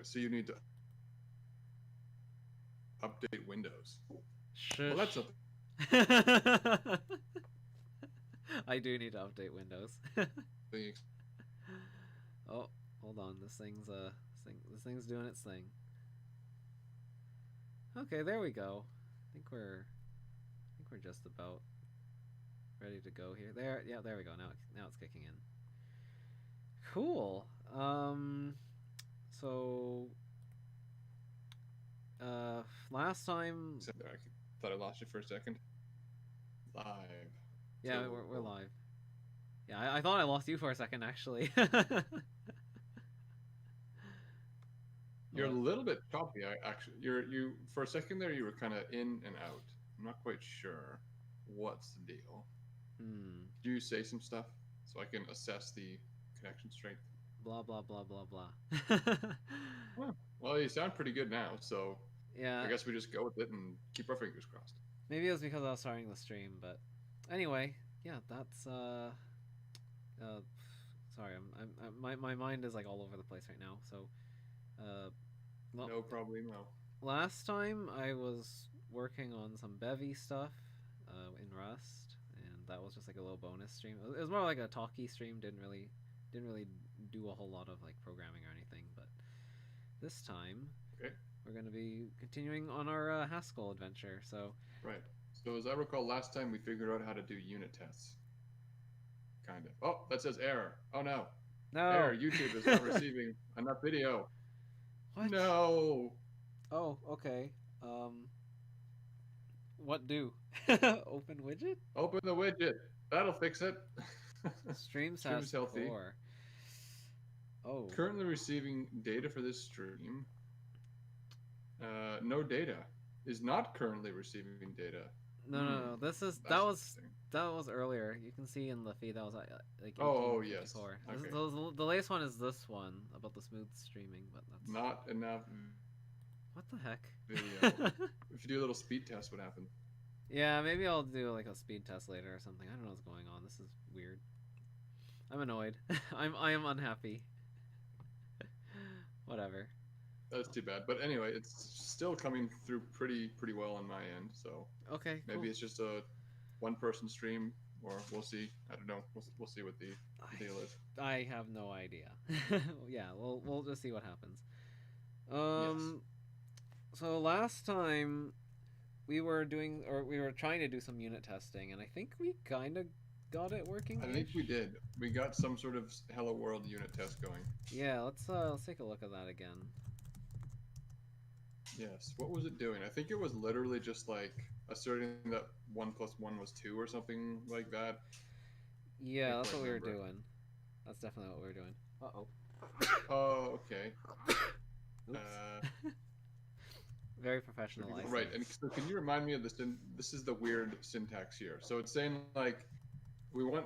so you need to update Windows. Well, that's Shush. something. I do need to update Windows. Oh, hold on. This thing's doing its thing. Okay, there we go. I think we're just about ready to go here. There, yeah, there we go. Now it's kicking in. Cool. So last time, I thought I lost you for a second. Live. yeah, So we're live. Yeah, I thought I lost you for a second actually. you're a What? little bit choppy. I actually, you for a second there, you were kind of in and out. I'm not quite sure what's the deal. Hmm. Could you say some stuff so I can assess the connection strength? Blah blah blah blah blah. Well, you sound pretty good now, so I Yeah, guess we just go with it and keep our fingers crossed. maybe it was because I was starting the stream, but anyway, yeah, that's uh sorry, my mind is like all over the place right now. So, uh, well, No problemo. last time I was working on some Bevy stuff, in Rust, and that was just like a little bonus stream. It was more like a talky stream. Didn't really do a whole lot of like programming or anything. But this time Okay, we're gonna be continuing on our Haskell adventure. So right. So as I recall, last time we figured out how to do unit tests. Kind of. Oh, that says error. Oh no. Error. no, YouTube is not receiving enough video. what? No. Oh, okay. Um, what do? Open widget. Open the widget. That'll fix it. Streams Stream has is healthy. poor. Oh, Currently receiving data for this stream. No data. Is not currently receiving data. no. This is That's interesting. that was earlier. You can see in the feed that was like Oh, yes. 1854. Okay. The latest one is this one about the smooth streaming, but that's Not enough what the heck. video. If you do a little speed test, what happens? Yeah, maybe I'll do like a speed test later or something. I don't know what's going on. This is weird. I'm annoyed. I am unhappy. Whatever. That's too bad. But anyway, it's still coming through pretty well on my end. So Okay, maybe cool. it's just a one person stream, or we'll see. I don't know. We'll see what the deal is. I have no idea. Yeah, we'll just see what happens. Yes. Um, so last time we were trying to do some unit testing, and I think we kind of got it working I think we ish. did. We got some sort of Hello World unit test going. Yeah, let's take a look at that again. Yes. What was it doing? I think it was literally just like asserting that 1 + 1 was 2 or something like that. Yeah, Can't that's quite what we were remember. doing. That's definitely what we were doing. Uh oh. Oh, okay. Oops. Uh, Very professional, I right. see. And so can you remind me of this? This is the weird syntax here. So it's saying like we want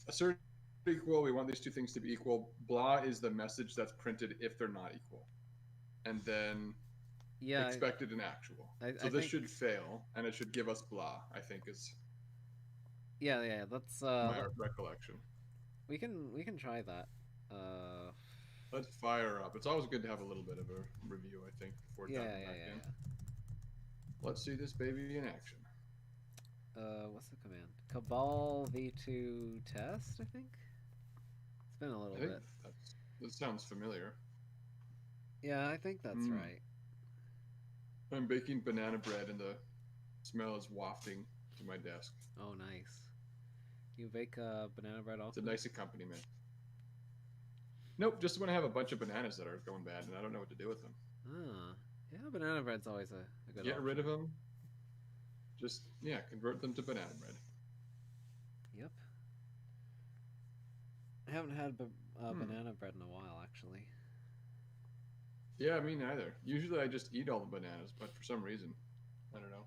assert equal. We want these two things to be equal. Blah is the message that's printed if they're not equal, and then Yeah, expected and actual. So I this think should fail, and it should give us blah. I think is yeah. Let's my recollection. we can try that. Uh, Let's fire up. It's always good to have a little bit of a review, I think, before yeah, diving yeah, back yeah, in. yeah. Let's see this baby in action. What's the command? Cabal v2 test, I think? It's been a I little think bit. that sounds familiar. Yeah, I think that's Hmm. right. I'm baking banana bread, and the smell is wafting to my desk. Oh, nice. You bake banana bread It's a often? nice accompaniment. Nope, just when I have a bunch of bananas that are going bad, and I don't know what to do with them. Ah, yeah, banana bread's always a good Get rid of option. them. Just yeah, convert them to banana bread. Yep. I haven't had Hmm. banana bread in a while, actually. Yeah, me neither. Usually I just eat all the bananas, but for some reason, I don't know.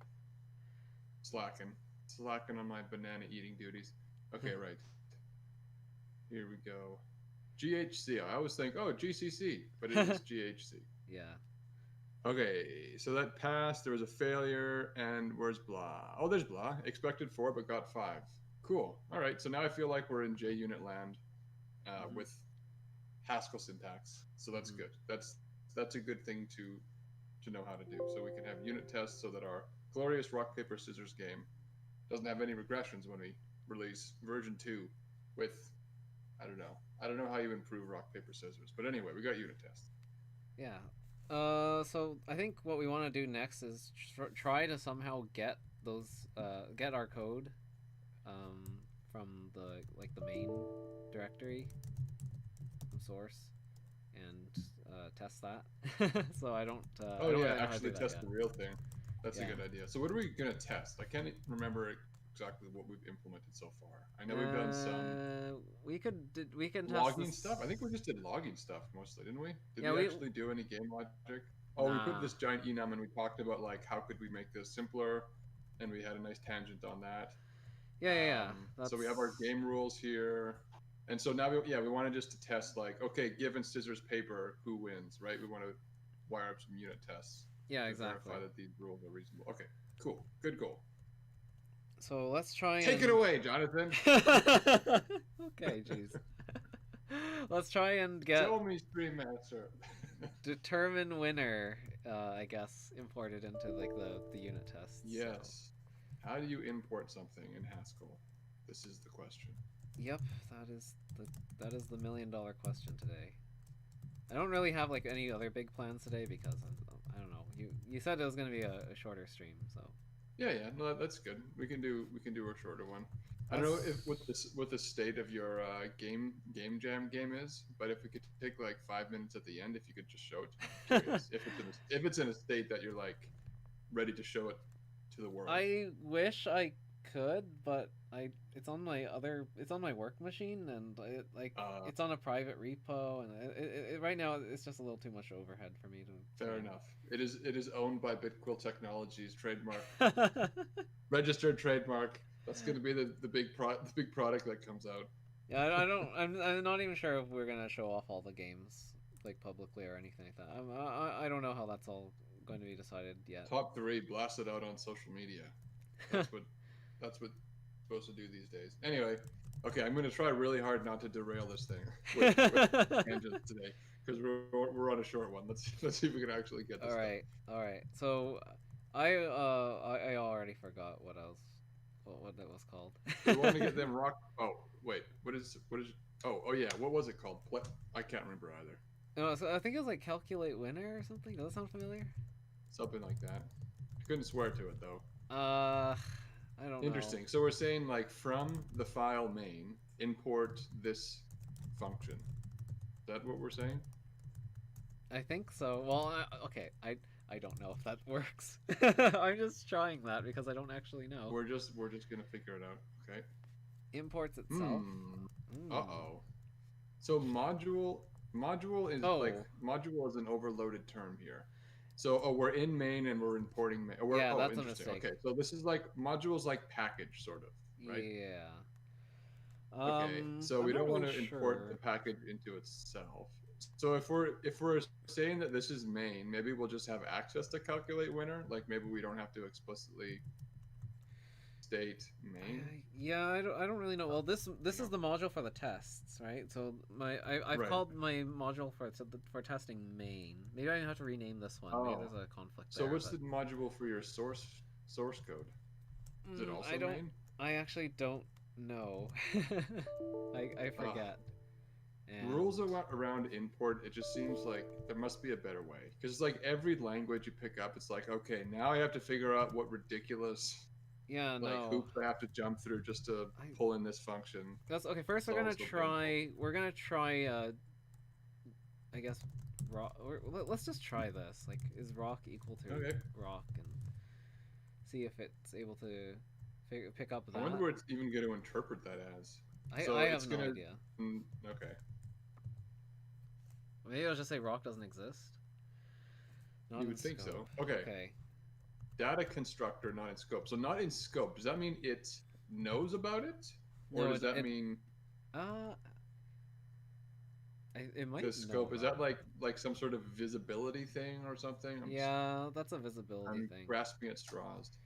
Slacking. Slacking on my banana eating duties. Okay, right. Here we go. GHC. I always think, oh, GCC, but it is GHC. Yeah. Okay, so that passed. There was a failure, and where's blah? Oh, there's blah. Expected 4, but got 5. Cool. All right, so now I feel like we're in JUnit land Mhm. with Haskell syntax. So that's Mhm. good. That's that's a good thing to know how to do. So we can have unit tests so that our glorious rock paper scissors game doesn't have any regressions when we release version 2 with I don't know how you improve rock paper scissors, but anyway, we got unit tests. Yeah. So I think what we want to do next is try to somehow get get our code, from the main directory from source, and test that. So Oh I don't yeah, really know how to do actually that test yet. the real thing. That's a Yeah. good idea. So what are we gonna test? I can't remember exactly what we've implemented so far. I know we've done some We can test logging this. stuff. I think we just did logging stuff mostly, didn't we? Did Yeah, we we actually do any game logic? Oh, we put nah. this giant enum and we talked about like how could we make this simpler, and we had a nice tangent on that. Yeah. So That's we have our game rules here, and so now we wanted just to test like okay, given scissors paper, who wins, right? We want to wire up some unit tests yeah, to exactly. verify that these rules are reasonable. Okay, cool, good goal. So let's try Take it and. away, Jonathan. Okay, jeez. Let's try and get Show me Stream Master. determine winner. I guess imported into like the unit tests. So. Yes. How do you import something in Haskell? This is the question. Yep, that is the $1 million question today. I don't really have like any other big plans today because I don't know. You said it was gonna be a shorter stream, so Yeah, no, that's good. We can do a shorter one. I don't that's know if what the state of your game jam game is, but if we could take like 5 minutes at the end, if you could just show it to me. Curious if it's in a state that you're like ready to show it to the world. I wish I could, but it's on my work machine, and Uh, it's on a private repo, and right now it's just a little too much overhead for me to try Fair enough. It is owned by Bitquill Technologies, trademark, and... registered trademark. That's going to be the big product that comes out. Yeah, I don't. I'm not even sure if we're gonna show off all the games like publicly or anything like that. I don't know how that's all going to be decided yet. Top three, blast it out on social media. That's what that's what you're supposed to do these days. Anyway, okay, I'm going to try really hard not to derail this thing with tangents today because we're on a short one. Let's see if we can actually get this done. All right. So, I already forgot what it was called. We want to get them rock. Oh wait, what is? Oh yeah, what was it called? I can't remember either. No, so I think it was like calculate winner or something. Does that sound familiar? Something like that. I couldn't swear to it though. I don't know. Interesting. So we're saying like from the file main, import this function. Is that what we're saying? I think so. Well, okay. I don't know if that works. I'm just trying that because I don't actually know. We're just gonna figure it out. Okay. Imports itself. Uh-oh. So module is module is an overloaded term here. So we're in main and we're importing main. Yeah, that's a interesting. mistake. Okay, so this is like modules like package sort of, right? Yeah. Okay, so we I'm not don't want to really import sure. the package into itself. So if we're saying that this is main, maybe we'll just have access to calculate winner. Like maybe we don't have to explicitly state main. Yeah, I don't really know. Well, this is the module for the tests, right? So I've Right. called my module for testing main. Maybe I have to rename this one. Maybe Oh. there's a conflict So there. what's the module for your source code? Is it also main? I actually don't know. I forget. And Rules around import, it just seems like there must be a better way. Because it's like every language you pick up, it's like, okay, now I have to figure out what ridiculous yeah, no. hoops I have to jump through just to pull in this function. That's okay. First, we're gonna try. We're gonna try. I guess rock. Let's just try this. Like, is rock equal to rock, and see if it's able to pick up that. I wonder what it's even going to interpret that as. I have no idea. Okay. Maybe I'll just say rock doesn't exist. You would think so. Okay. Data constructor not in scope. So not in scope. Does that mean it knows about it, or does that mean? It might. The scope is that like some sort of visibility thing or something? That's a visibility thing. Grasping at straws.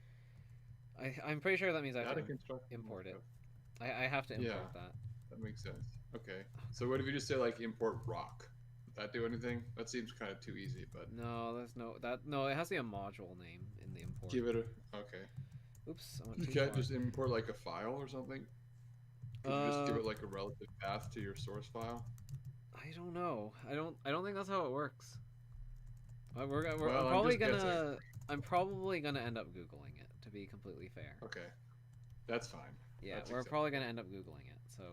I'm pretty sure that means I have to construct import it. I have to import that. That makes sense. Okay. So what if you just say like import rock? that do anything? That seems kind of too easy, but No, there's no that. No, it has to be a module name in the import. give it a okay. Oops, I went You too can't far. just import like a file or something. Could you just give it like a relative path to your source file? I don't know. I don't think that's how it works. I'm Well, I'm probably just guessing. gonna. I'm probably gonna end up googling it. To be completely fair. Okay, that's fine. Yeah, That's we're probably acceptable. gonna end up googling it. So,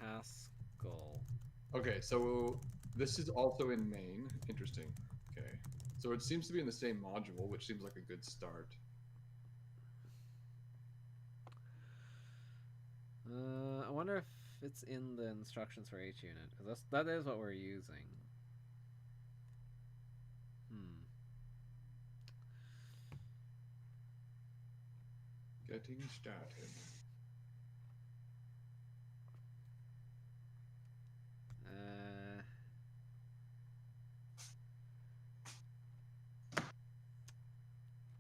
Haskell. Okay, so this is also in main. Interesting. Okay, so it seems to be in the same module, which seems like a good start. I wonder if it's in the instructions for HUnit because that is what we're using. Hmm. Getting started. Uh,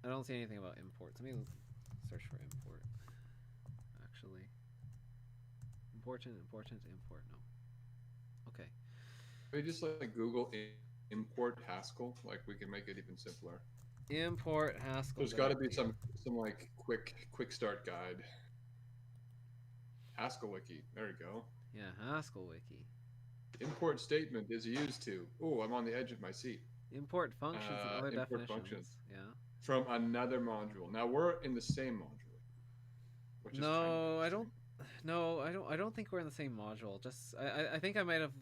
I don't see anything about imports. Let me search for import. Actually, import. No. Okay. Maybe just like Google import Haskell. Like we can make it even simpler. Import Haskell. There's Good got to be idea. some like quick start guide. Haskell wiki. There we go. Yeah, Haskell wiki. Import statement is used to. Oh, I'm on the edge of my seat. Import functions and other Import functions definitions. Yeah. from another module. Now we're in the same module, which is kind of No, I don't. interesting. No, I don't. I don't think we're in the same module. Just I think I might have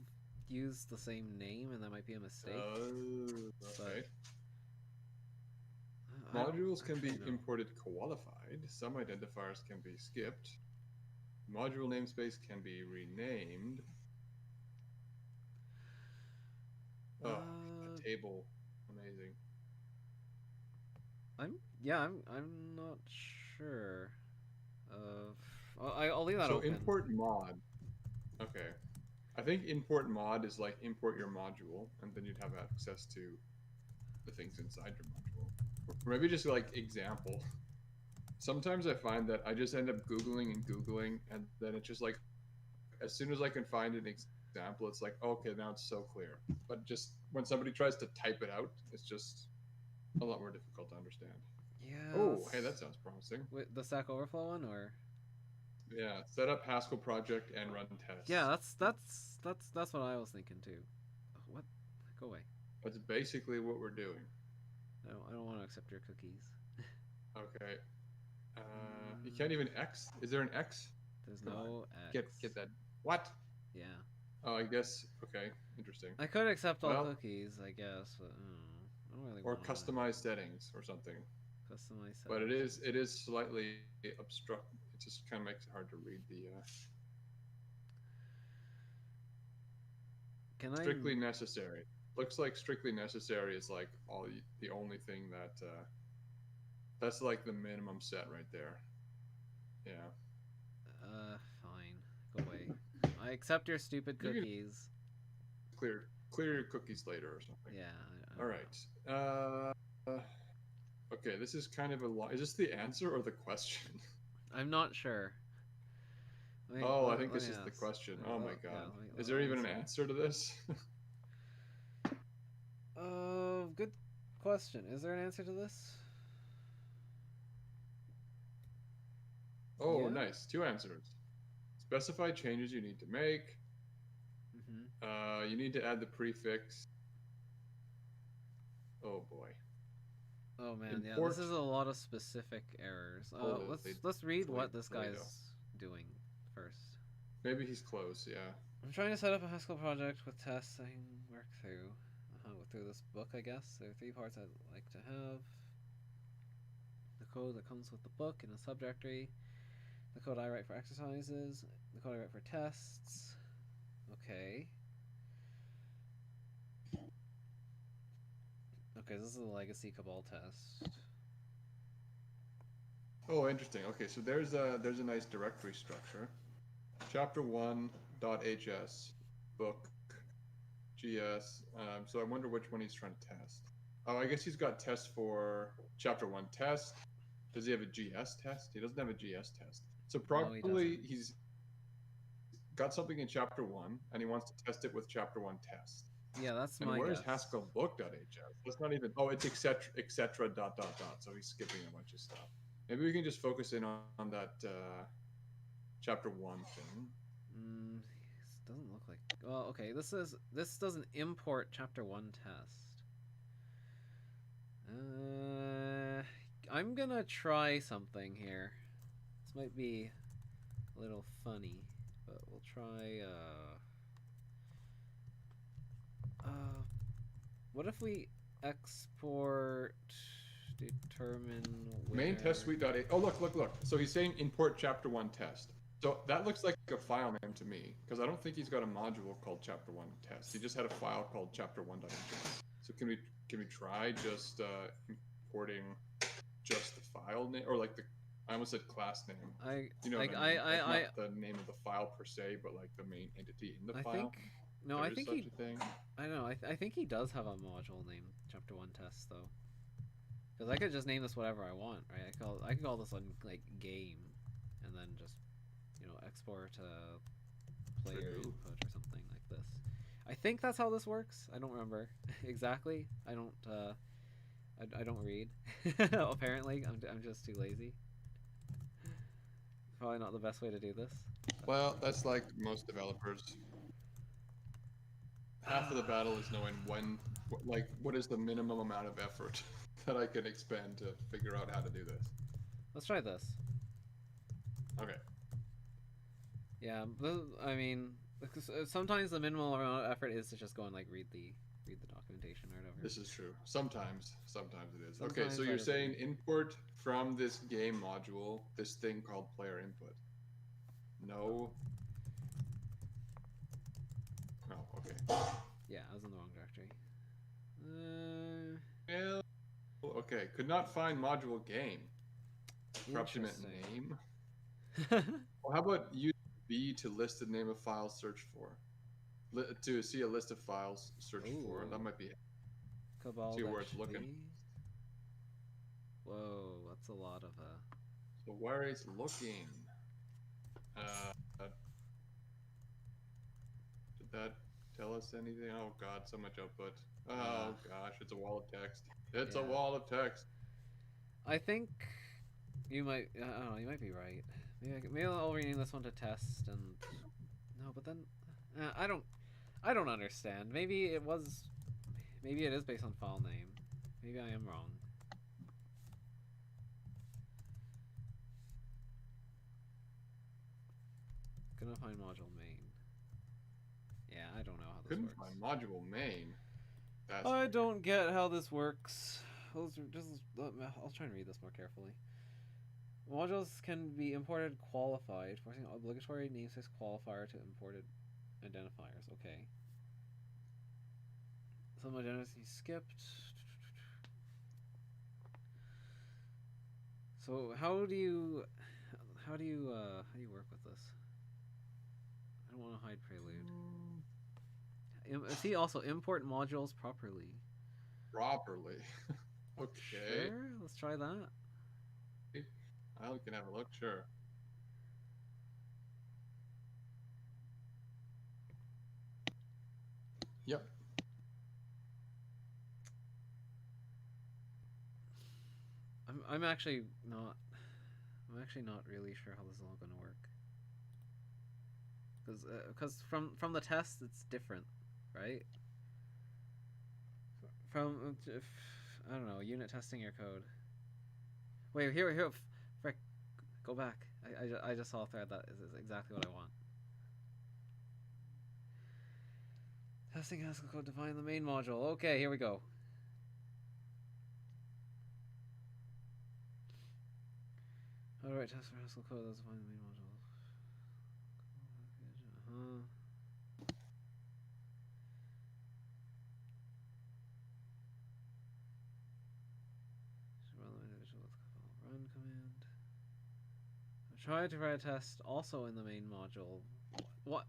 used the same name, and that might be a mistake. But Okay. I don't Modules can actually be know. imported qualified. Some identifiers can be skipped. Module namespace can be renamed. Oh, a table. Amazing. I'm not sure. I'll leave that So open. import mod. Okay. I think import mod is like import your module, and then you'd have access to the things inside your module. Or maybe just like example. Sometimes I find that I just end up Googling and Googling, and then it's just like, as soon as I can find an example, it's like, oh, okay, now it's so clear. But just when somebody tries to type it out, it's just a lot more difficult to understand. Yeah. Oh, hey, that sounds promising. With the Stack Overflow one, or Yeah, set up Haskell project and run tests. yeah, that's what I was thinking too. Oh, what? Go away. That's basically what we're doing. I don't want to accept your cookies. Okay. You Mm, can't even X. Is there an X? there's Come on, no get X. that. What? Yeah. Oh, I guess. Okay, interesting. I could accept all Well, cookies, I guess, but I don't really or want customize settings or something. to customize But settings. it is slightly obstruct. It just kind of makes it hard to read the Can I? strictly necessary. Looks like strictly necessary is like the only thing that that's like the minimum set right there. Yeah, Fine. Go away. I accept your stupid you can cookies. clear your cookies later or something. Yeah, I All don't know. right. Okay, this is kind of a lot. Is this the answer or the question? I'm not sure. Oh, I think Let this me is the ask. question. Oh my Yeah, God. Is there let me even an see. answer to this? Good question. Is there an answer to this? Oh, Yeah. nice. Two answers. Specify changes you need to make. Mhm. You need to add the prefix. Oh boy. Oh man, yeah. This Import. is a lot of specific errors. Holy Let's read what this Toledo. guy's doing first. Maybe he's close. Yeah. I'm trying to set up a Haskell project with tests I can work through. Through this book, I guess. There are three parts I'd like to have. The code that comes with the book in a subdirectory. The code I write for exercises. The code I write for tests. Okay. Okay, this is a legacy Cabal test. Oh, interesting. Okay, so there's a nice directory structure. Chapter 1.hs book GS. So I wonder which one he's trying to test. Oh, I guess he's got tests for chapter 1 test. Does he have a GS test? He doesn't have a GS test. So No, he doesn't. probably he's got something in chapter 1 and he wants to test it with chapter 1 test. Yeah, that's And my where's guess. Haskell book.hs? That's not even. Oh, it's etc. Dot dot dot. So he's skipping a bunch of stuff. Maybe we can just focus in on that chapter one thing. This doesn't look like. Well, okay. This doesn't import chapter 1 test. I'm gonna try something here. This might be a little funny, but we'll try. What if we export determine where Main test suite.a. Oh, look. So he's saying import chapter one test. So that looks like a file name to me because I don't think he's got a module called chapter one test. He just had a file called chapter one.html. So can we try just importing just the file name or like the I almost said class name. You know what I mean? Like not the name of the file per se, but like the main entity in the file. Think no, there I is think such he. a thing. I don't know. I think he does have a module named chapter 1 test though. Because I could just name this whatever I want, right? I could call this one like game, and then just export player True. input or something like this. I think that's how this works. I don't remember exactly. I don't read. Apparently, I'm just too lazy. Probably not the best way to do this. Well, that's like most developers. Half of the battle is knowing what is the minimum amount of effort that I can expend to figure out how to do this. Let's try this. Okay. Yeah, I mean, sometimes the minimal amount of effort is to just go and like read the documentation or whatever. This is true. Sometimes it is. Sometimes okay, so you're saying import from this game module this thing called player input. No. Oh, okay. Yeah, I was in the wrong directory. Well, okay. Could not find module game. Approximate name. Well, how about use B to list the name of files searched for? To see a list of files searched for. That might be. Cabal. See where it's looking. Whoa, that's a lot of So where it's looking. Did that tell us anything? Oh god, so much output. Oh gosh, it's a wall of text. It's a wall of text. I think you might. I don't know. You might be right. Maybe I'll rename this one to test and. No, but then I don't understand. Maybe it is based on file name. Maybe I am wrong. Gonna find module main. Yeah, I don't know how this works. Couldn't find module main. I don't get how this works. I'll try and read this more carefully. Modules can be imported qualified, forcing obligatory namespace qualifier to imported identifiers. Okay. Some identity skipped. So how do you work with this? I don't want to hide prelude. See, also import modules properly. Okay. Sure, let's try that. I can have a look, sure. Yep. I'm actually not really sure how this is all going to work. Because from the test it's different, right? From I don't know, unit testing your code. Wait, here, frick, go back. I just saw a thread that is exactly what I want. Testing Haskell code define the main module. Okay, here we go. How do I test for Haskell code that's define the main module? Run command. Try to write a test also in the main module. What?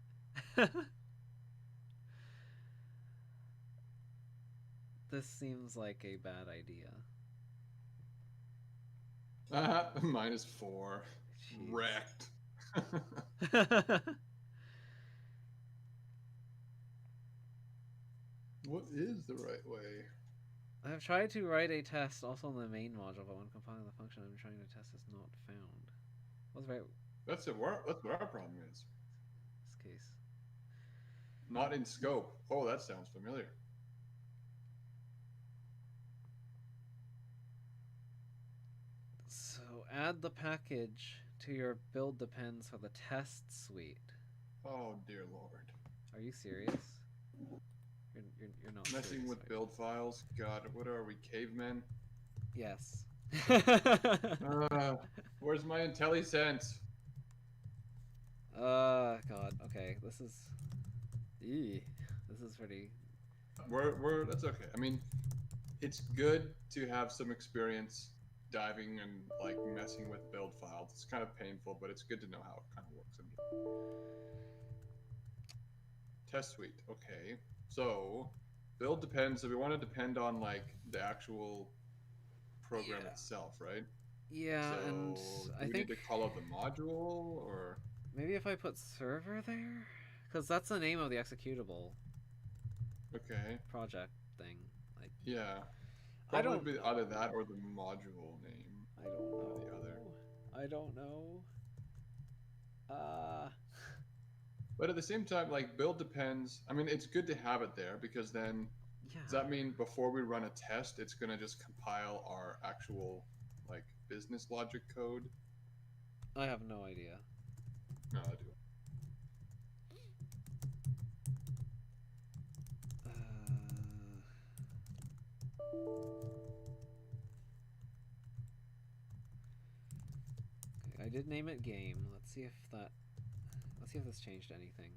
This seems like a bad idea. -4. Jeez. Wrecked. What is the right way? I've tried to write a test also in the main module, but when compiling the function I'm trying to test is not found. What's right? That's it. That's what our problem is. This case. Not in scope. Oh, that sounds familiar. So add the package to your build depends for the test suite. Oh dear lord. Are you serious? You're not Messing serious, with right? build files. God, what are we, cavemen? Yes. Where's my IntelliSense? God. Okay, this is. Eee. This is pretty. That's okay. I mean, it's good to have some experience diving and like messing with build files. It's kind of painful, but it's good to know how it kind of works. Test suite. Okay. So build depends. So we want to depend on like the actual program itself, right? Yeah, and So do I we need think to call out the module or? maybe if I put server there, because that's the name of the executable Okay. project thing. Like, Yeah. I Probably don't be know. either that or the module name. I don't One know. or the other. I don't know. Uh, But at the same time, like build depends. I mean, it's good to have it there because then yeah. does that mean before we run a test, it's gonna just compile our actual like business logic code? I have no idea. No, I do. Okay, I did name it game. Let's see if that. Let's see if this changed anything.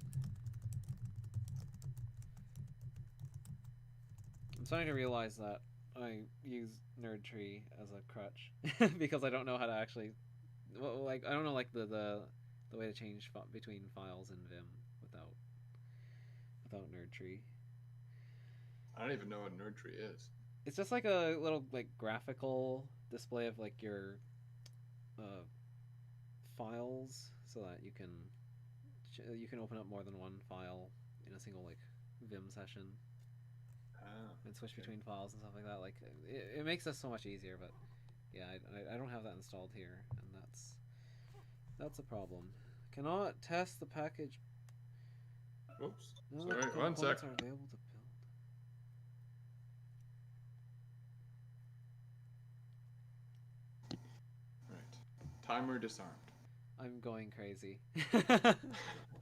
I'm starting to realize that I use NerdTree as a crutch because I don't know how to actually, well, like I don't know like the way to change between files in Vim without NerdTree. I don't even know what nerd tree is. It's just like a little like graphical display of like your uh, files so that you can open up more than one file in a single like Vim session Ah, and switch okay. between files and stuff like that. Like it makes this so much easier, but yeah, I don't have that installed here, and that's a problem. Cannot test the package. Oops. None of Sorry. the One sec. components are available to build. Right. Timer disarmed. I'm going crazy.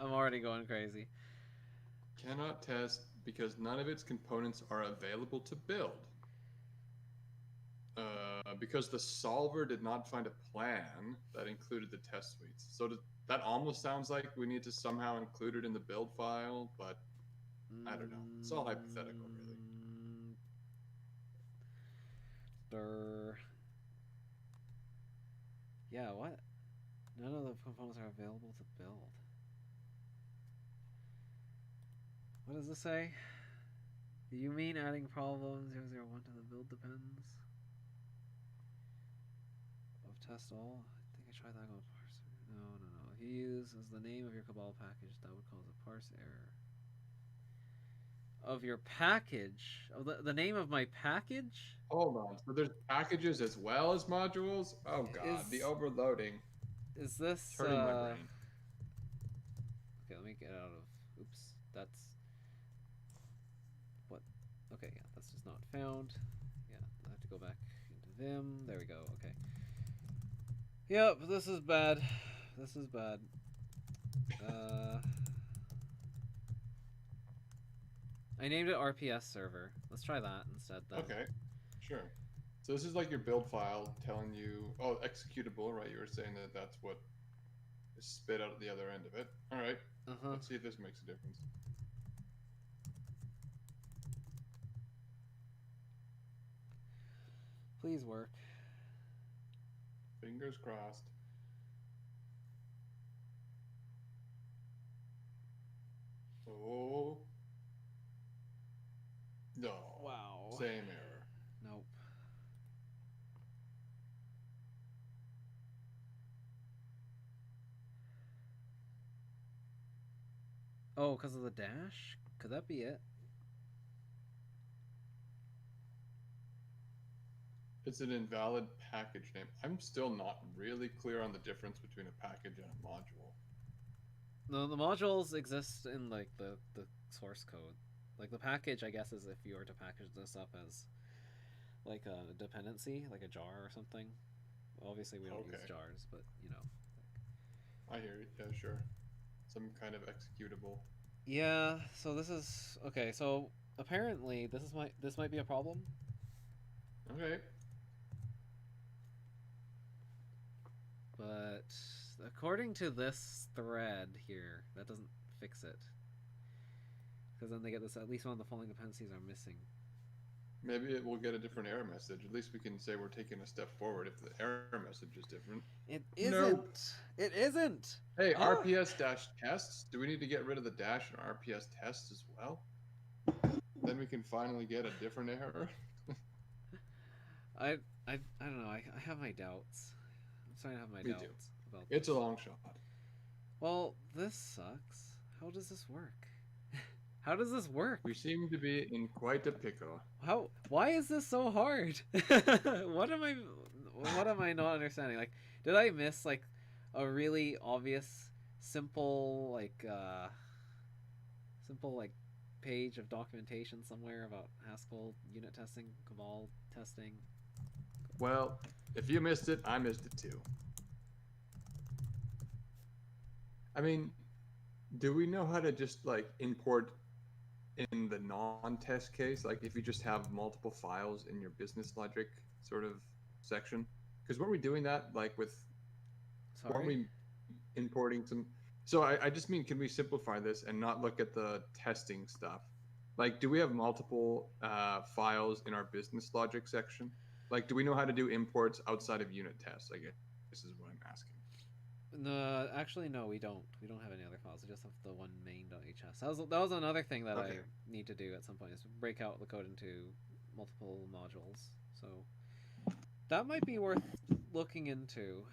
I'm already going crazy. Cannot test because none of its components are available to build. Because the solver did not find a plan that included the test suites. So that almost sounds like we need to somehow include it in the build file, but I don't know. It's all hypothetical, really. Yeah, what? None of the components are available to build. What does this say? Do you mean adding problem 001 to the build depends? Of test all? I think I tried that with parser. No. If you use as the name of your cabal package, that would cause a parse error. Of your package? Of the name of my package? Hold on. So there's packages as well as modules? Oh god, the overloading. Is this Turning my brain. Okay, let me get out of oops. That's what okay, yeah, that's just not found. Yeah, I have to go back into Vim. There we go, okay. Yep, this is bad. This is bad. I named it RPS server. Let's try that instead then. Okay, sure. So this is like your build file telling you, oh, executable, right? You were saying that that's what is spit out at the other end of it. All right. Let's see if this makes a difference. Please work. Fingers crossed. Oh. No. Wow. Same error. Nope. Oh, because of the dash? Could that be it? It's an invalid package name. I'm still not really clear on the difference between a package and a module. No, the modules exist in like the source code. Like the package, I guess, is if you were to package this up as like a dependency, like a jar or something. Obviously, we don't use Okay, jars, but you know. I hear you. Yeah, sure. Some kind of executable. Yeah. So this is okay. So apparently, this might be a problem, Okay. but according to this thread here, that doesn't fix it. Because then they get this. At least one of the following dependencies are missing. Maybe it will get a different error message. At least we can say we're taking a step forward if the error message is different. It Nope. isn't. It isn't. Hey, Oh. RPS dash tests. Do we need to get rid of the dash in RPS tests as well? Then we can finally get a different error. I I don't know. I have my doubts. I'm starting to have my Me too. doubts about It's a this. long shot. Well, this sucks. How does this work? How does this work? We seem to be in quite a pickle. How? Why is this so hard? what am I? What am I not understanding? Like, did I miss like a really obvious, simple simple like page of documentation somewhere about Haskell unit testing, Cabal testing? Well, if you missed it, I missed it too. I mean, do we know how to just like import in the non-test case? Like if you just have multiple files in your business logic sort of section? Because weren't we doing that like with, weren't Sorry. we importing some? So I just mean, can we simplify this and not look at the testing stuff? Like, do we have multiple files in our business logic section? Like, do we know how to do imports outside of unit tests? I guess this is what I'm asking. No, actually, no, we don't. We don't have any other files. We just have the one main.hs. That was another thing that I Okay. need to do at some point is break out the code into multiple modules. So that might be worth looking into,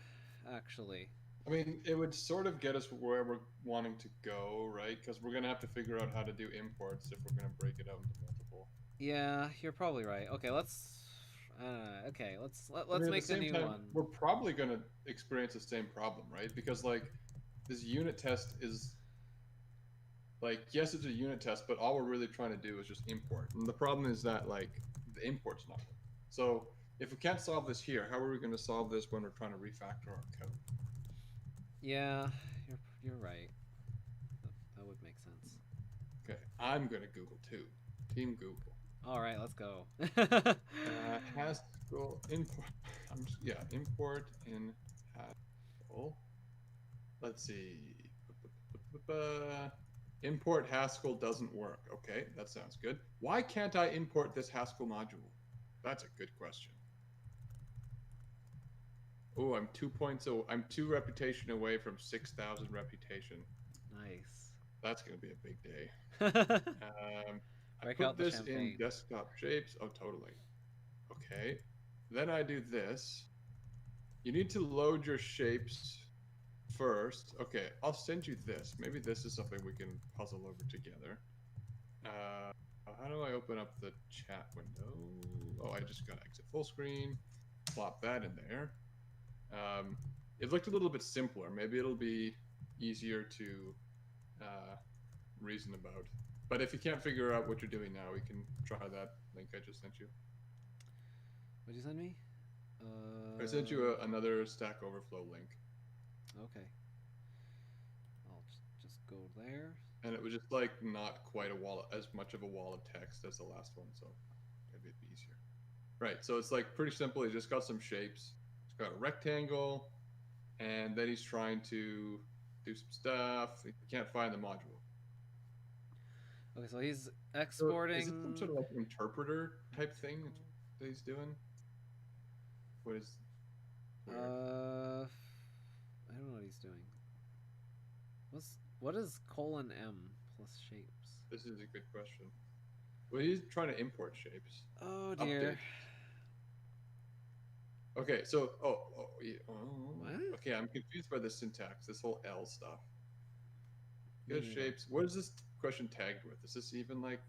actually. I mean, it would sort of get us where we're wanting to go, right? Because we're gonna have to figure out how to do imports if we're gonna break it out into multiple. Yeah, you're probably right. Okay, I let's mean, at the make a same new time, one. we're probably gonna experience the same problem, right? Because like this unit test is like, yes, it's a unit test, but all we're really trying to do is just import. And the problem is that like the import's not working. So if we can't solve this here, how are we going to solve this when we're trying to refactor our code? Yeah, you're right. That would make sense. Okay, I'm going to Google too. Team Google. All right, let's go. Haskell import. Yeah, import in Haskell. Let's see. Import Haskell doesn't work. Okay, that sounds good. Why can't I import this Haskell module? That's a good question. Oh, I'm 2 points. I'm 2 reputation away from 6,000 reputation. Nice. That's gonna be a big day. I Break put out the this in champagne. desktop shapes. Oh, totally. Okay. Then I do this. You need to load your shapes first. Okay, I'll send you this. Maybe this is something we can puzzle over together. How do I open up the chat window? Oh, I just got to exit full screen. Plop that in there. It looked a little bit simpler. Maybe it'll be easier to reason about. But if you can't figure out what you're doing now, we can try that link I just sent you. What'd you send me? I sent you another Stack Overflow link. Okay. I'll just go there. And it was just like not quite a wall, as much of a wall of text as the last one, so maybe it'd be easier. Right, so it's like pretty simple. He's just got some shapes. He's got a rectangle, and then he's trying to do some stuff. He can't find the module. Okay, so he's So is it some exporting. sort of like interpreter type thing that he's doing? What is weird? I don't know what he's doing. What is colon M plus shapes? This is a good question. Well, he's trying to import shapes. Oh dear. Update. Okay, so What? okay, I'm confused by the syntax. This whole L stuff. Me Good neither. shapes. What is this question tagged with? Is this even like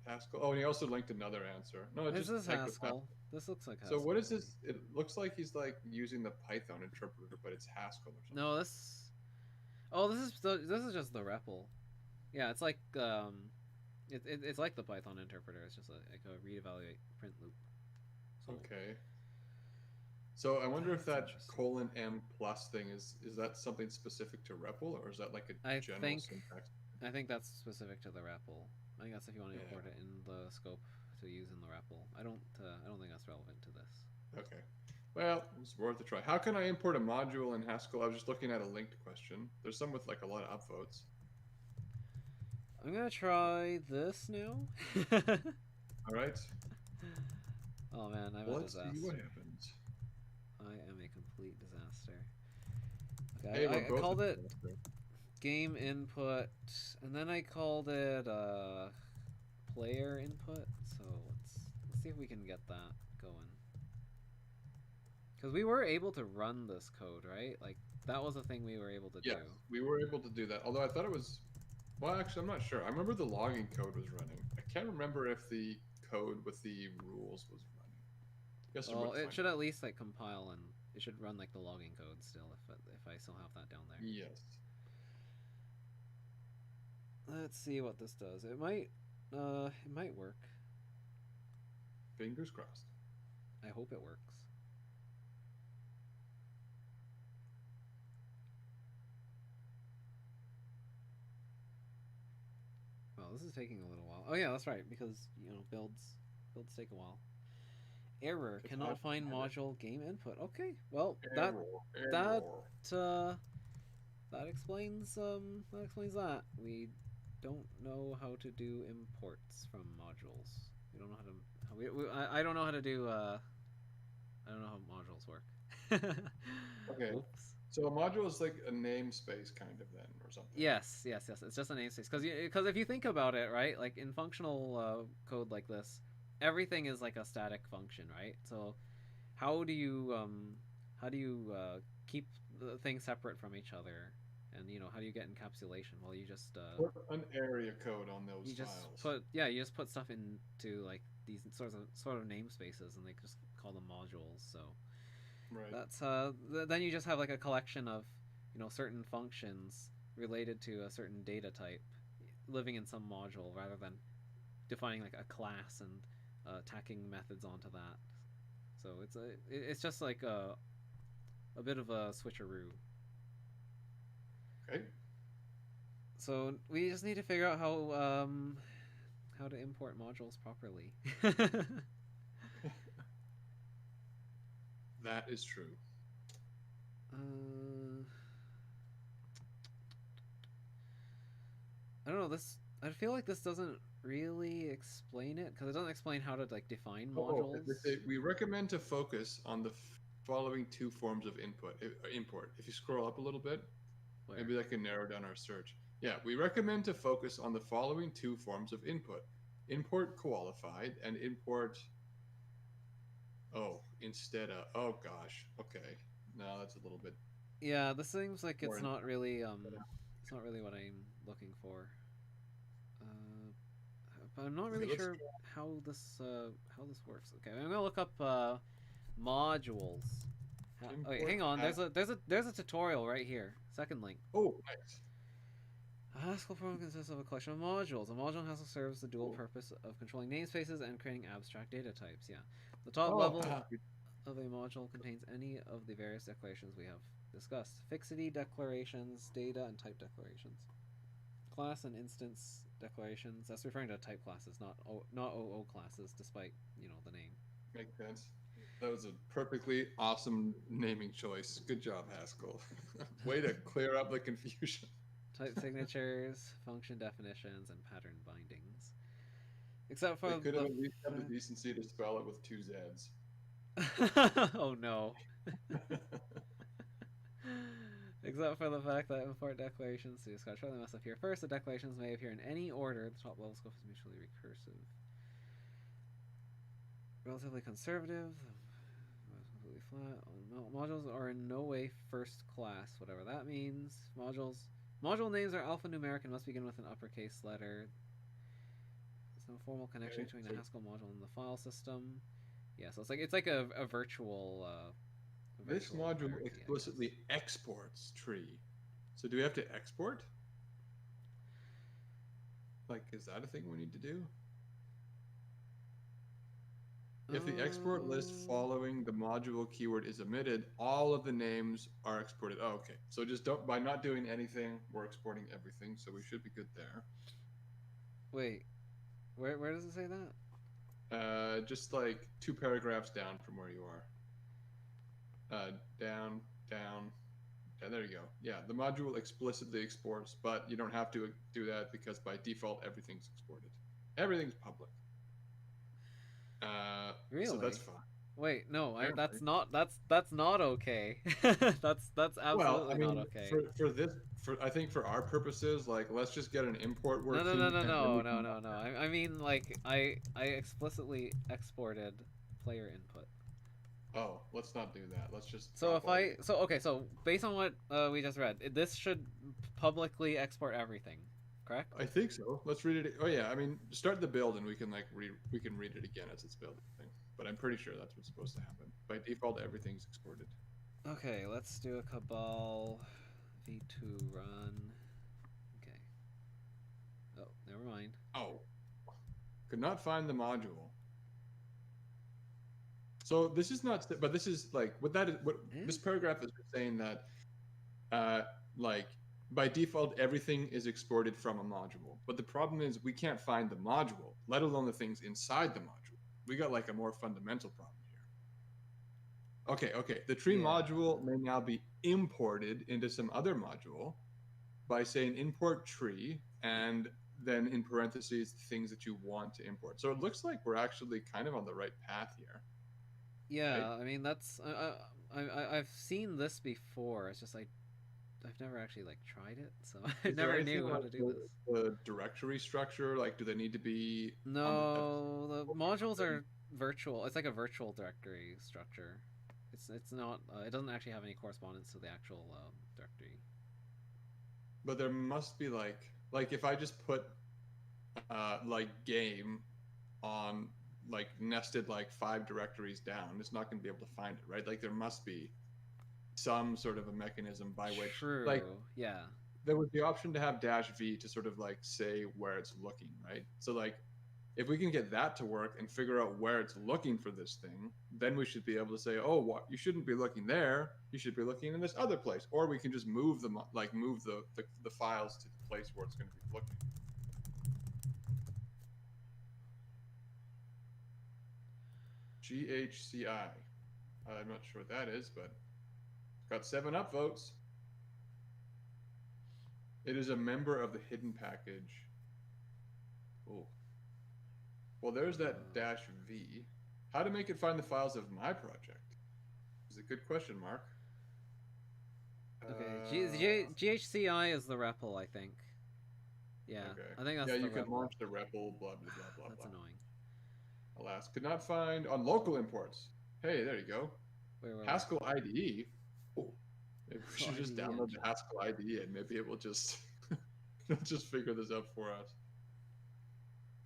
Haskell. Oh, and he also linked another answer. No, it This just is typed with Haskell. Haskell. This looks like So Haskell what is to me. this? It looks like he's like using the Python interpreter, but it's Haskell or something. No, this. Oh, this is just the REPL. Yeah, it's like it's like the Python interpreter. It's just like a read evaluate print loop. So Okay. So I wonder if that's that interesting. colon M plus thing is that something specific to REPL or is that like a I general think syntax? I think that's specific to the REPL. I think that's if you want to Yeah. import it in the scope to use in the REPL. I don't think that's relevant to this. Okay. Well, it's worth a try. How can I import a module in Haskell? I was just looking at a linked question. There's some with like a lot of upvotes. I'm gonna try this now. All right. Oh man, I'm Well, a let's see what disaster. happens. I am a complete disaster. Hey, Okay, we're I both a called it disaster. game input, and then I called it player input. So let's see if we can get that going. Because we were able to run this code, right? Like that was a thing we were able to do. Yes, we were able to do that. Although I thought it was, well, actually, I'm not sure. I remember the logging code was running. I can't remember if the code with the rules was running. Guess we're Well, about to it find should out. at least like compile and it should run like the logging code still if I still have that down there. Yes. Let's see what this does. It might work. Fingers crossed. I hope it works. Well, this is taking a little while. Oh yeah, that's right because builds take a while. Error It cannot happened. find module game input. Okay, well Error. that Error. uh that explains that we don't know how to do imports from modules. We don't know how to. I don't know how to do. I don't know how modules work. Okay. Oops. So a module is like a namespace kind of then or something. Yes. It's just a namespace because if you think about it, right, like in functional code like this, everything is like a static function, right? So how do you keep the things separate from each other, and how do you get encapsulation? Well, Put an area code on those you just files. you just put stuff into like these sort of namespaces, and they just call them modules. So Right. that's then you just have like a collection of certain functions related to a certain data type living in some module rather than defining like a class and tacking methods onto that. So it's just like a bit of a switcheroo. Okay. So we just need to figure out how to import modules properly. That is true. uh, I don't know. I feel like this doesn't really explain it because it doesn't explain how to like define Oh, modules. we recommend to focus on the following two forms of import. If you scroll up a little bit, Where? maybe that can narrow down our search. Yeah, we recommend to focus on the following two forms of input: import qualified and import. Oh, instead of. Oh gosh. Okay. No, that's a little bit Yeah, this seems like more. it's not really what I'm looking for. Uh, but I'm not Okay, really let's. sure how this works. Okay, I'm gonna look up modules. Wait, Import hang on. has. There's a tutorial right here. Second link. Oh, nice. A Haskell program consists of a collection of modules. A module in Haskell serves the dual Cool. purpose of controlling namespaces and creating abstract data types. Yeah, the top Oh, level of a module contains any of the various declarations we have discussed: fixity declarations, data and type declarations, class and instance declarations. That's referring to type classes, not OO classes, despite the name. makes sense. That was a perfectly awesome naming choice. Good job, Haskell. Way to clear up the confusion. Type signatures, function definitions, and pattern bindings. Except They for could have the at least had the decency to spell it with two Z's. oh no. Except for the fact that import declarations to Scotch they must appear first. The declarations may appear in any order. The top level scope is mutually recursive. Relatively conservative. Completely flat. Modules are in no way first class, whatever that means. Module names are alphanumeric and must begin with an uppercase letter. no formal connection Okay, between so the Haskell module and the file system. Yeah, so it's like a virtual this module hierarchy, I guess. explicitly exports tree. So do we have to export? Like, is that a thing we need to do? If the export list Um, following the module keyword is omitted, all of the names are exported. Oh, okay. So just don't, by not doing anything, we're exporting everything. So we should be good there. wait, where does it say that? Just like 2 paragraphs down from where you are. Down, down. Yeah, there you go. Yeah, the module explicitly exports, but you don't have to do that because by default everything's exported. Everything's public. So that's Really? fine. Wait, no, Apparently. that's not okay. that's Well, I absolutely not mean, okay. for this, for I think for our purposes, like let's just get an import No, no, no, working, no, and then no, we no, can. no, no. I mean, like, I explicitly exported player input. Oh, let's not do that. Let's just So drop if all the. I, so okay, so based on what we just read, this should publicly export everything, correct? I think so. Let's read it. Oh yeah, I mean, start the build, and we can like we can read it again as it's building. But I'm pretty sure that's what's supposed to happen. By default, everything's exported. Okay, let's do a Cabal v2 run. Okay. Oh, never mind. Oh, could not find the module. So this is not, but this is like what that is. What Eh? this paragraph is saying that, like by default, everything is exported from a module. But the problem is we can't find the module, let alone the things inside the module. We got like a more fundamental problem here. Okay. The tree Yeah. module may now be imported into some other module by saying import tree and then in parentheses things that you want to import. So it looks like we're actually kind of on the right path here, right? Yeah, I mean that's I've seen this before. It's just like I've never actually like tried it, so I Is there never anything knew how like to do this. the directory structure? Like, do they need to be on the No, the modules are virtual. It's like a virtual directory structure. It's not. It doesn't actually have any correspondence to the actual directory. but there must be like if I just put like game on like nested like 5 directories down, it's not going to be able to find it, right? Like there must be some sort of a mechanism by which like True. Yeah. there was the option to have dash v to sort of like say where it's looking, right? So like if we can get that to work and figure out where it's looking for this thing, then we should be able to say, oh, what you shouldn't be looking there. You should be looking in this other place, or we can just move them, like move the files to the place where it's going to be looking. GHCI. I'm not sure what that is, but got 7 upvotes. It is a member of the hidden package. Oh, well, there's that dash V. How to make it find the files of my project is a good question, Mark. Okay. Uh, GHCI is the REPL, I think. Yeah, okay. I think that's Yeah, the you can REPL. launch the REPL, blah, blah, blah, blah, That's blah. annoying. Alas, could not find on local imports. Hey, there you go. Where? Haskell IDE. Oh, maybe we So should just IDE download the engine. Haskell IDE and maybe it will just it'll just figure this out for us.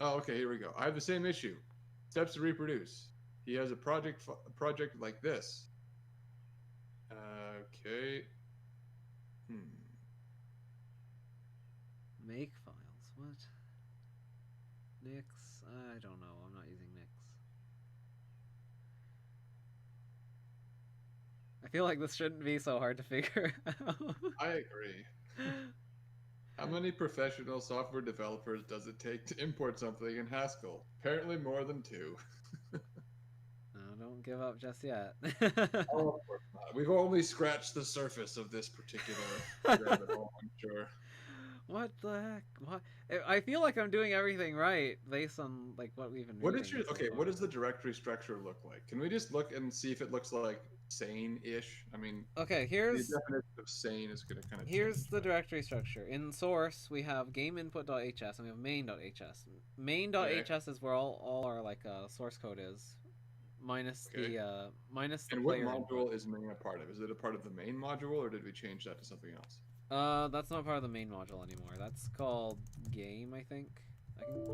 Oh, okay, here we go. I have the same issue. Steps to reproduce. He has a project like this. Okay. Hmm. Make files. What? Nix? I don't know. I'm not using Nix. I feel like this shouldn't be so hard to figure out. I agree. How many professional software developers does it take to import something in Haskell? Apparently more than 2. No, don't give up just yet. Oh, of course not. We've only scratched the surface of this particular rabbit hole, I'm sure. What the heck? What? I feel like I'm doing everything right based on like what we've been What is reading your so okay? What far. does the directory structure look like? Can we just look and see if it looks like sane-ish? I mean, Okay, the definition of sane is going to kind of here's change, the but directory structure. In source, we have gameinput.hs and we have main.hs. okay, Main.hs is where all our like source code is, okay. minus the And what player input. module is main a part of? Is it a part of the main module, or did we change that to something else? That's not part of the main module anymore. That's called game, I think.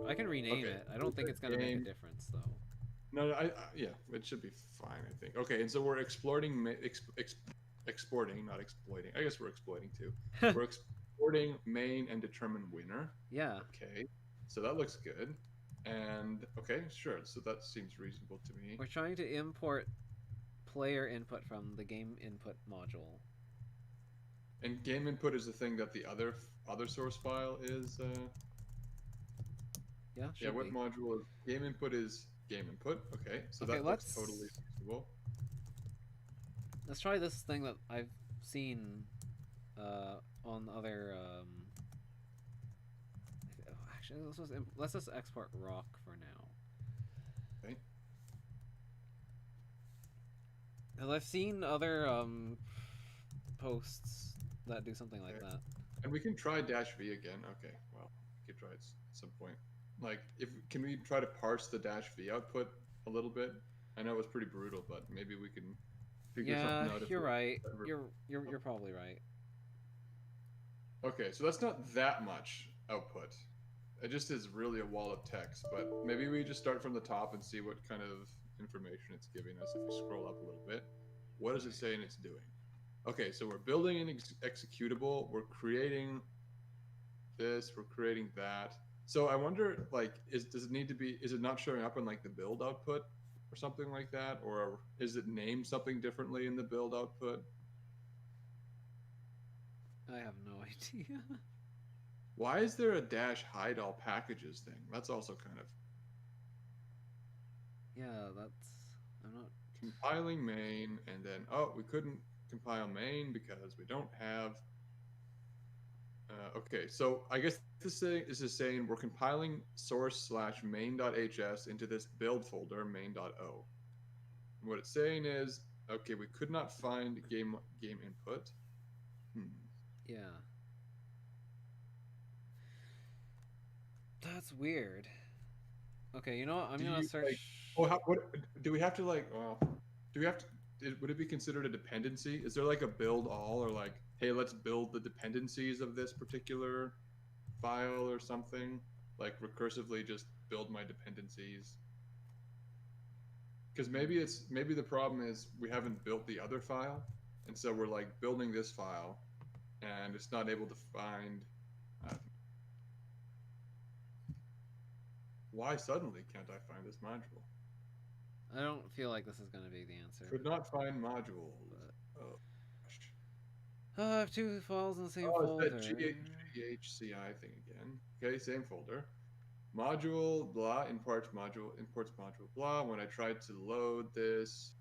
I can rename Okay. it. I don't think it's gonna make a Game. difference though. No, yeah, it should be fine, I think. Okay, and so we're exploring, exporting, not exploiting. I guess we're exploiting too. We're exporting main and determine winner. Yeah, Okay, so that looks good. And okay, sure. So that seems reasonable to me. we're trying to import player input from the game input module. And game input is the thing that the other source file is. Yeah, Yeah, should what be. module is game input is game input. Okay, so Okay, that looks totally reasonable. let's try this thing that I've seen on other. Actually, let's just export rock for now. Okay. Because I've seen other posts that do something like Okay. that. And we can try dash v again. Okay, well, we could try it at some point. Like, if can we try to parse the dash v output a little bit? I know it was pretty brutal, but maybe we can figure Yeah, something out if you're we. right. You're probably right. Okay, so that's not that much output. It just is really a wall of text, but maybe we just start from the top and see what kind of information it's giving us if we scroll up a little bit. What is it saying it's doing? Okay, so we're building an executable, we're creating this, we're creating that. So I wonder, like, does it need to be, is it not showing up in like the build output or something like that? Or is it named something differently in the build output? I have no idea. Why is there a dash hide all packages thing? That's also kind of Yeah, that's. I'm not. compiling main, and then, oh, we couldn't compile main because we don't have. Okay, so I guess this is saying we're compiling source / main.hs into this build folder main.o. What it's saying is, okay, we could not find game input. Yeah. That's weird. Okay, you know what? I'm Do gonna you search. like? Oh, what do we have to like? Well, do we have to? Would it be considered a dependency? Is there like a build all or like, hey, let's build the dependencies of this particular file or something? Like recursively just build my dependencies. Because maybe the problem is we haven't built the other file, and so we're like building this file, and it's not able to find. Why suddenly can't I find this module? I don't feel like this is gonna be the answer. Could not find modules. But Oh gosh. I have two files in the same Oh, it's folder. that GHCI thing again. Okay, same folder. Module blah imports module blah. When I tried to load this,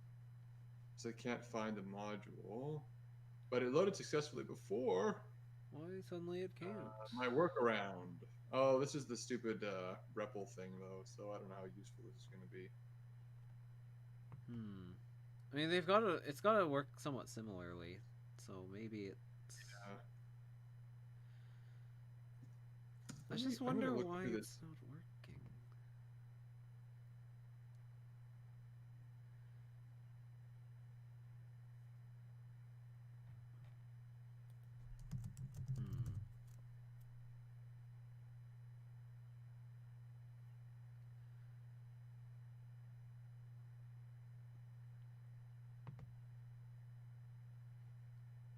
so I can't find the module, but it loaded successfully before. Why suddenly it can't? My workaround. Oh, this is the stupid REPL thing though, so I don't know how useful this is going to be. I mean, they've got to. It's got to work somewhat similarly, so maybe it's. I just I'm wonder gonna look why through it's this. not working.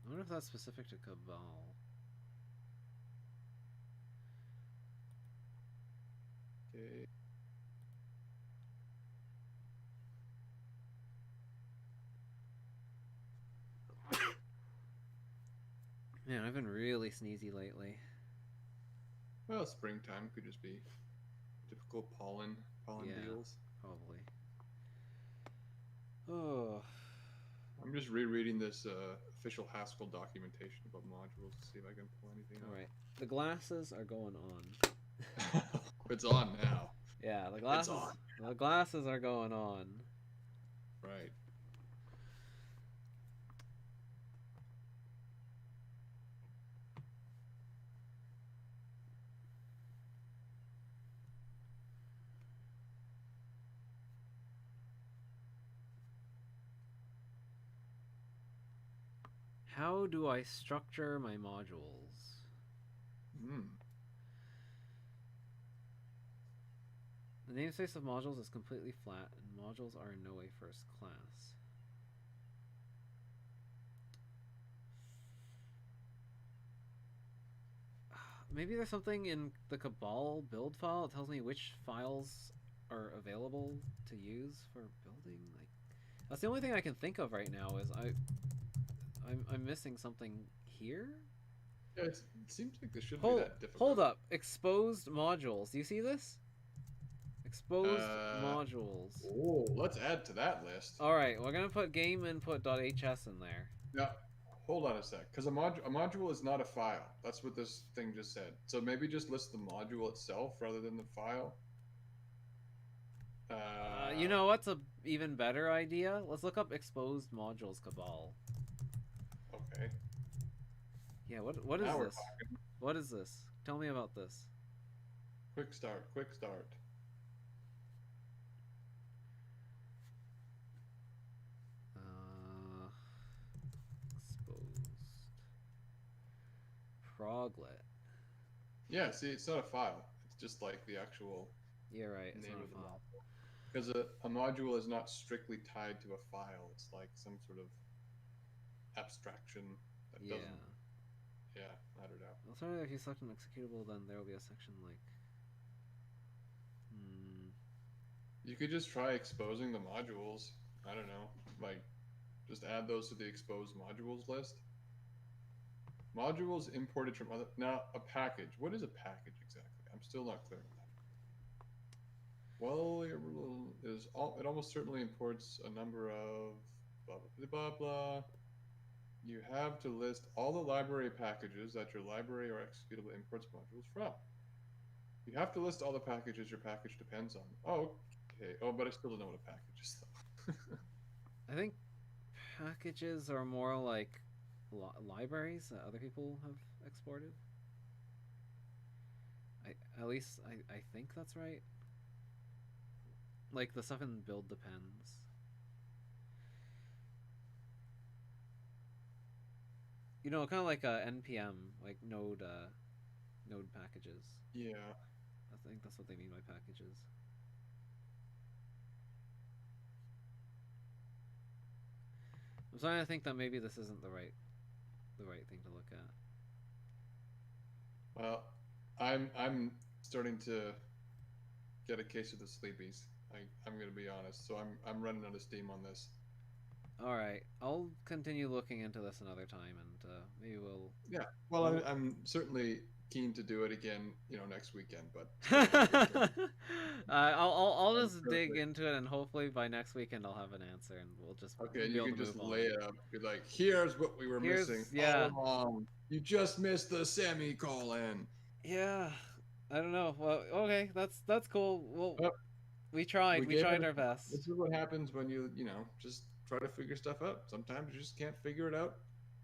I wonder if that's specific to Cabal. Okay. Man, I've been really sneezy lately. Well, springtime could just be typical pollen Yeah, deals. probably. Oh. I'm just rereading this official Haskell documentation about modules to see if I can pull anything All up. right. The glasses are going on. It's on now. Yeah, the It's glasses. on. The glasses are going on. Right. How do I structure my modules? The namespace of modules is completely flat, and modules are in no way first class. Maybe there's something in the Cabal build file that tells me which files are available to use for building. Like, that's the only thing I can think of right now. Is I'm missing something here. Yeah, it seems like this shouldn't be that difficult. Hold up, exposed modules. Do you see this? Exposed modules. Oh, let's add to that list. All right, we're gonna put game input.hs in there. Now, hold on a sec, because a module is not a file. That's what this thing just said. So maybe just list the module itself rather than the file. You know what's a even better idea? Let's look up exposed modules Cabal. Okay. Yeah, what is Now this? What is this? Tell me about this. Quick start, quick start. Exposed proglet. Yeah, see, it's not a file. It's just like the actual You're right, it's name not of a the file. module. Because a module is not strictly tied to a file. It's like some sort of abstraction that doesn't. Yeah, I don't know. Well, sorry, if you select an executable, then there will be a section like. You could just try exposing the modules. I don't know, like, just add those to the exposed modules list. Modules imported from other. Now, a package. What is a package exactly? I'm still not clear on that. Well, it almost certainly imports a number of blah blah blah blah. You have to list all the library packages that your library or executable imports modules from. You have to list all the packages your package depends on. Oh, okay. Oh, but I still don't know what a package is, though. I think packages are more like libraries that other people have exported. At least I think that's right. Like the stuff in build depends. You know, kind of like npm, like node packages. Yeah. I think that's what they mean by packages. I'm starting to think that maybe this isn't the right thing to look at. Well, I'm starting to get a case of the sleepies. I'm gonna be honest. So I'm running out of steam on this. All right, I'll continue looking into this another time, and maybe we'll. Yeah. Well, I'm certainly keen to do it again, next weekend. But I'll just dig into it, and hopefully by next weekend I'll have an answer, and we'll just okay. be You able can to just move lay on. it out. Be like, here's what we were missing. Yeah. All along. You just missed the semicolon. Yeah, I don't know. Well, okay, that's cool. Well, we tried. We tried our best. This is what happens when you just try to figure stuff out. Sometimes you just can't figure it out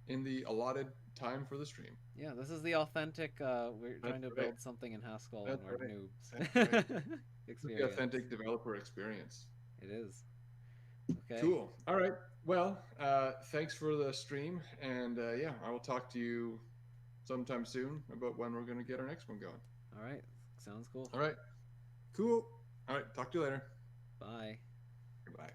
in the allotted time for the stream. Yeah, this is the authentic. We're trying to build something in Haskell and we're noobs. That's right. It's the authentic developer experience. It is. Okay. Cool. All right. Well, thanks for the stream, and yeah, I will talk to you sometime soon about when we're going to get our next one going. All right. Sounds cool. All right. Cool. All right. Talk to you later. Bye. Goodbye.